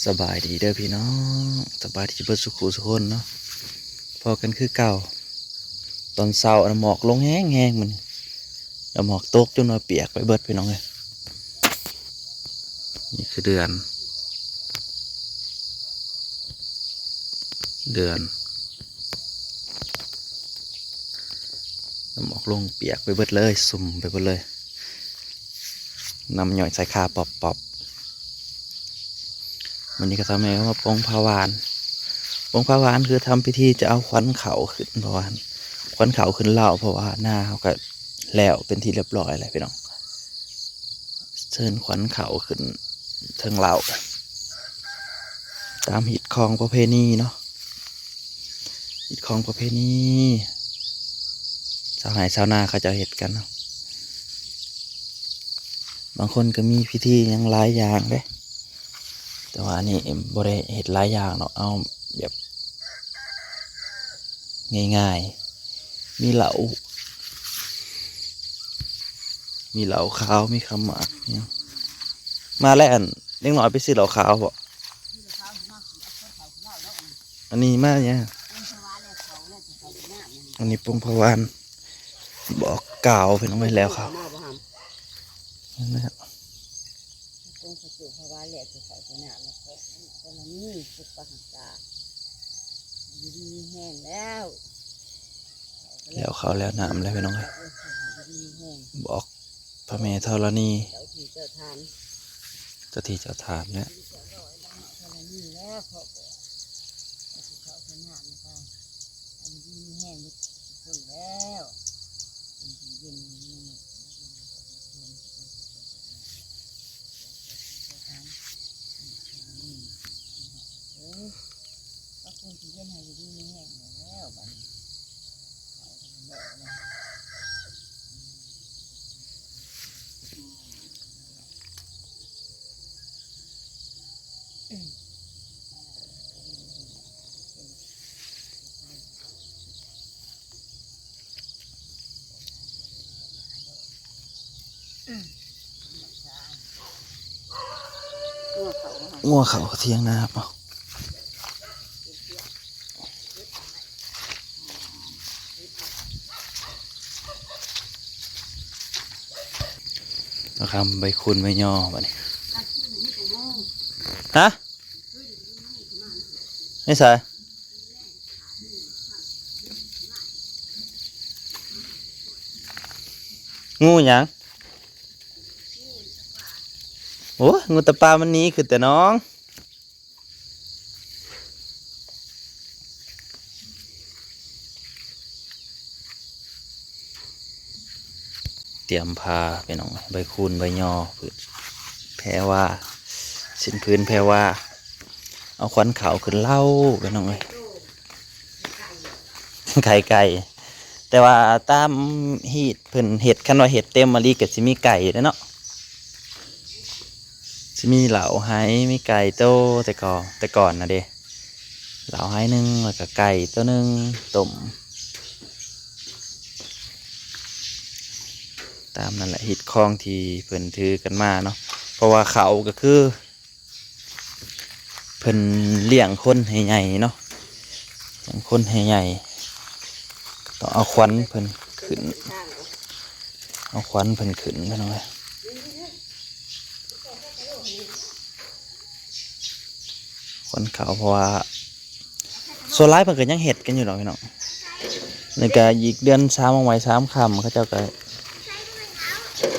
สบายดีเด้อพี่น้องสบายดีเบิดสุขุสุคนเนาะพอกันคือเก่าตอนเช้าหมอกลงแห้งมันหมอกตกจนว่าเปียกไปเบิดพี่น้องเลยนี่คือเดือนหมอกลงเปียกไปเบิดเลยสุ่มไปเบิดเลยนำหน่อยใส่คาปอบวันนี้ก็ทำให้เขามาปองพาวานคือทำพิธีจะเอาขวัญเขาขึ้นพาวานขวัญเขาขึ้นเล่าเพราะว่าหน้าเขาก็แล้วเป็นที่เรียบร้อยเลยพี่น้องเชิญขวัญเขาขึ้นเทิงเล่าตามหิดคองประเพณีเนาะหิดคองประเพณีชาวไร่ชาวนาเขาจะเห็ดกันเนาะบางคนก็มีพิธียังหลายอย่างเด้แต่ว่านี่บริเห็ดหลายอย่างเนาะเอาแบบง่ายๆมีเหลาขาวมีคำหมากเนี่ยมาแล้วเล็กน้อยไปซื้อเหลาขาวบ่อันนี้มาเนี่ยอันนี้ปงพวานบอกกล่าวเป็นเอาไว้แล้วครับนะครับตรงประตูพระวาแหลกเขาจะหนามาเพาะตอนนี้สุกปะหักตาอยู่ดีแห้งแล้วเขาแล้วน้ำแล้วไปน้องเลยบอกพระแม่ธรณีเจ้าที่เจ้าทาน เจ้าที่เจ้าทานเนี่ยธรณีแล้วเขาบอกเขาจะหนามาอันนี้แห้งคนแล้วเย็นก็คงจะเย็นให้ดีแห้งแล้วบัดนี้เขาจะแม่นะงัวเขาเทียงนะครับเนาะนะครับใบคุณใบย่อบัดนี้ฮะไม่ใช่งูหยังโอ้งูตะปามันนี้คือแต่น้องเตรียมพาไปน้องใบคูนใบยอผืนแพรว่าชิ้นพื้นแพรว่าเอาขวัญเขาขึ้นเล่าไปน้องเลยไก่แต่ว่าตามฮีดเพิ่นเห็ดคันว่าเห็ดเต็มมารีกับสิมีไก่แล้วเนาะสิมีเหล่าไห้มีไก่โตแต่ก่อนนะเด้เหล่าไห้หนึ่งแล้วก็ไก่ตัวหนึ่งต้มตามนั่นแหละหิดคลองที่เพิ่นถือกันมาเนาะเพราะว่าเขาก็คือเพิ่นเลี้ยงคนให้ใหญ่เนาะเลี้ยงคนให้ใหญ่ต้องเอาขวัญเพิ่นขึ้นเอาขวัญเพิ่นขึ้นไปหน่อยขวัญเขาเพราะว่าโซล่าเพิ่นก็ยังเห็ดกันอยู่เนาะพี่น้องในการอีกเดือน3 วันไว้3 ค่ำเขาเจ้าก็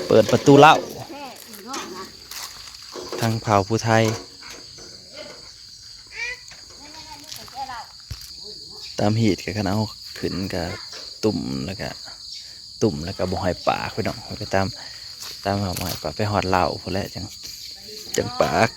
เปิดประตูเล่าทางเผ่าผู้ไทยตามหีดกับคณะเอาขึ้นกับตุ่มแล้วก็บ่หอยปากไปน้องไปตามหอยปากไปหอดเหล่าพอแล้วจังปาก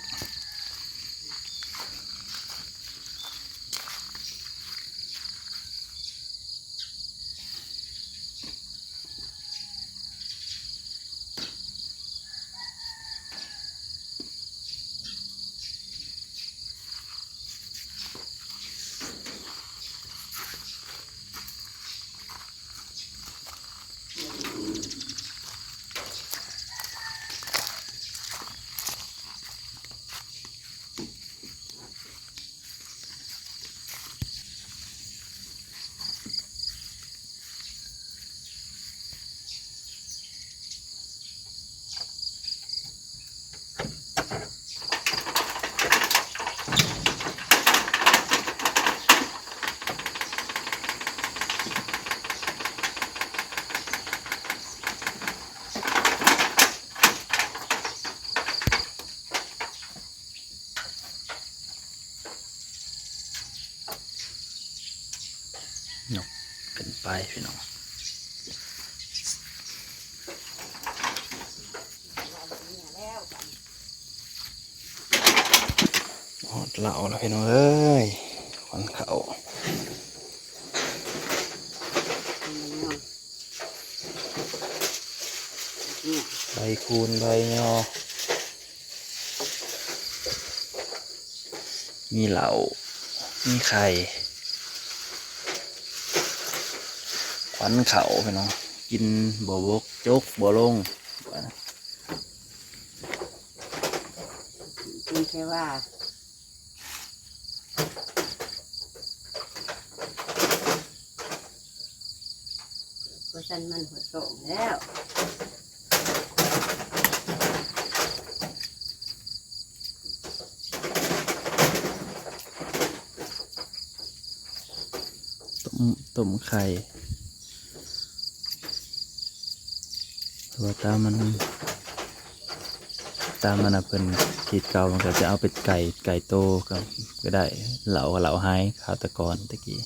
ยกขึ้นไปพี่น้องหอดเหล่าแล้วพี่น้องเอ้ยขวัญเขาใบคูณใบยอมีเหล่ามีไข่ขวัญเขาพี่น้องกินบ่บกจกบ่ลงกินแค่ว่าเพราะฉันมันหัวโตแล้วต้มไข่เพราะว่าตามมันอะเป็นขีดเก่ามันก็จะเอาเป็นไก่โตก็ได้เหล่าไฮข้าวตะกอนตะกี้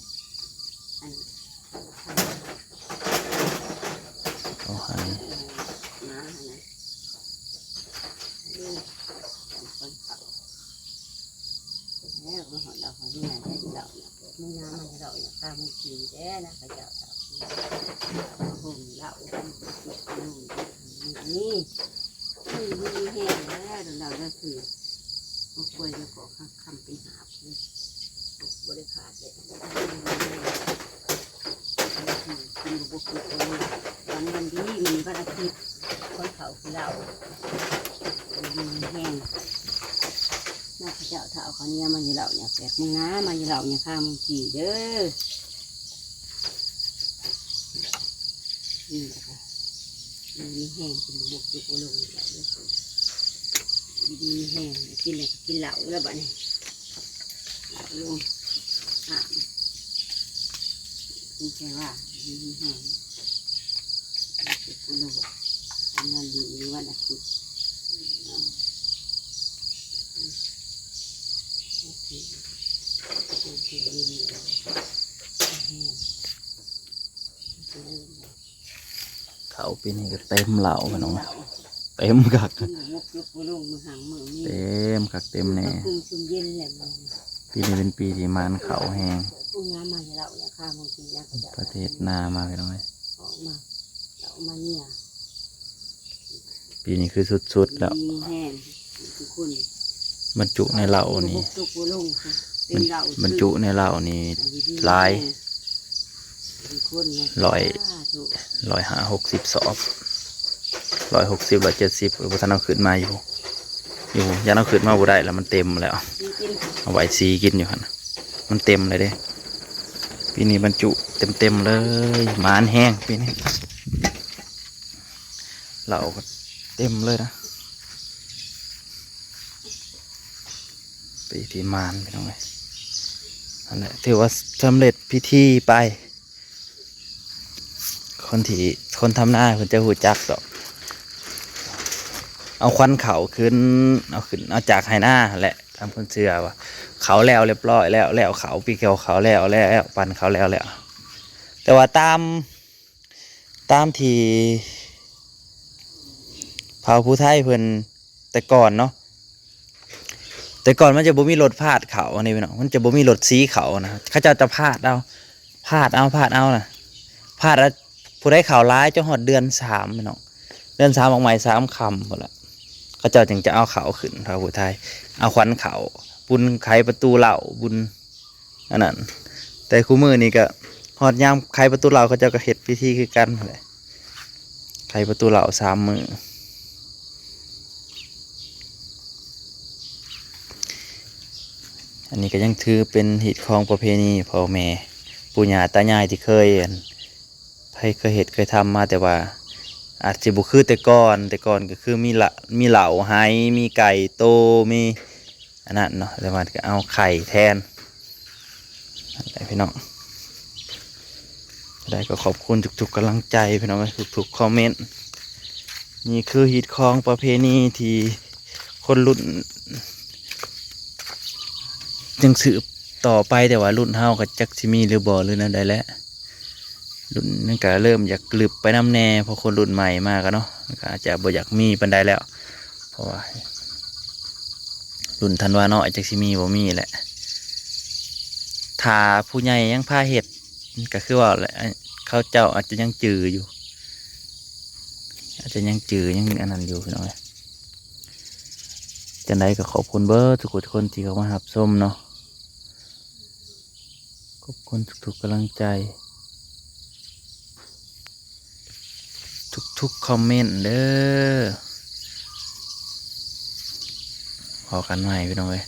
เอาไฮแล้วก็หอเราหอนี่นะได้เราเนี่ยมึงน้ำมันเราเนี่ยตามึงขี่แด้นะกระเจ้าเราห่มเรานี่มีแห้งแล้วเราก็คือมาคุยแล้วก็คำไปหาบริขาดเลยกินบุกบุกวันดีมีวันอาทิตย์คนเขาคือเรามีแห้งน่าพระเจ้าถ้าเอาเขาเนี่ยมันอยู่เหล่าเนี่ยแปลกมึงนะมันอยู่เหล่าเนี่ยข้ามึงขี่เด้อนี่นะคะมีแห้งกินบุกจุกลงเหล่าเด้อดีแห้งกินอะไรกินเหล่าแล้วบ้านี่ลงกินแค่ว่าดีแห้งจุกลงงานดีวันอาทิตย์เขาปีนี้ก็เต็มเหล่าพี่น้องเต็มกักเต็มกักเต็มแน่ปีนี้เป็นปีที่มันเขาแห้งประเทศนามาพี่น้องปีนี้คือสุดๆแล้วบรรจุในเหล่านี้บรรจุในเหล่านี้ลาย150 สอบ160 170พระท่านเอาขึ้นมาอยู่ยันเอาขึ้นมาบ่ได้แล้วมันเต็มแล้วเอาไว้ซีกินอยู่ครับมันเต็มเลยเด้ปีนี้บรรจุเต็มเลยหมานแห้งปีนี้เหล่าก็เต็มเลยนะปีที่มานไปตรงไหนนั่นแหละถือว่าสำเร็จพิธีไปคนทำหน้าคนจะหูจักดอกเอาควันเขาขึ้นเอาจากไหหน้าแหละทำคนเชื่อว่าเขาแล้วเรียบร้อยแล้วเขาปีเกียวเขาแล้วปั่นเขาแล้วแต่ว่าตามที่เผ่าผู้ไทยเพิ่นแต่ก่อนเนาะแต่ก่อนมันจะบ่มีรถพาดเขาอันนี้พี่น้องมันจะบ่มีรถซีเขานะเขาจะพาดเอานะพาดแล้วผู้ได้ข่าวร้ายจะหอดเดือน3พี่น้องเดือน3ออกใหม่3 คำหมดละเขาจึงจะเอาเขาขึ้นพระผู้ไทยเอาขวัญเขาบุญไขประตูเหล่าบุญอันนั้นแต่คู่มือนี่ก็หอดยามไขประตูเหล่าเขาจะก็เฮ็ดพิธีคือกันเลยไขประตูเหล่า3 มืออันนี้ก็ยังถือเป็นหิตของประเพณีพ่อแม่ปู่ย่าตายายที่เคยเคยทำมาแต่ว่าอาจจะบุคือแต่ก่อนก็คือมีเหล่าไห้มีไก่โตมีอันนั้นเนาะแต่ว่าก็เอาไข่แทนอะไรพี่น้องได้ก็ขอบคุณทุกๆกำลังใจพี่น้องทุกๆคอมเมนต์นี่คือหิตของประเพณีที่คนรุ่นยังสืบต่อไปแต่ว่ารุ่นเฮาก็จักสิมีหรือบ่หรือนั่นได้แล้ว รุ่นนั่นก็เริ่มอยากกลืบไปน้ำแน่เพอคนรุ่นใหม่มากกันเนาะมันก็อาจจะบ่อยากมีปันใดแล้ว เพราะว่ารุ่นธันวาเนาะจากสิมีบ่มีแหละถ้าผู้ใหญ่ยังพาเห็ดก็คือว่าแหละเขาเจ้าอาจจะยังจืออยู่ อาจจะยังจือยังอันนั้นอยู่พี่น้องจังใดก็ขอบคุณเบิร์ดทุกคนที่เขามาหับส้มเนาะขอบคุณทุกๆกำลังใจ ทุกๆคอมเมนต์เด้อพอกันใหม่พี่น้องเว้ย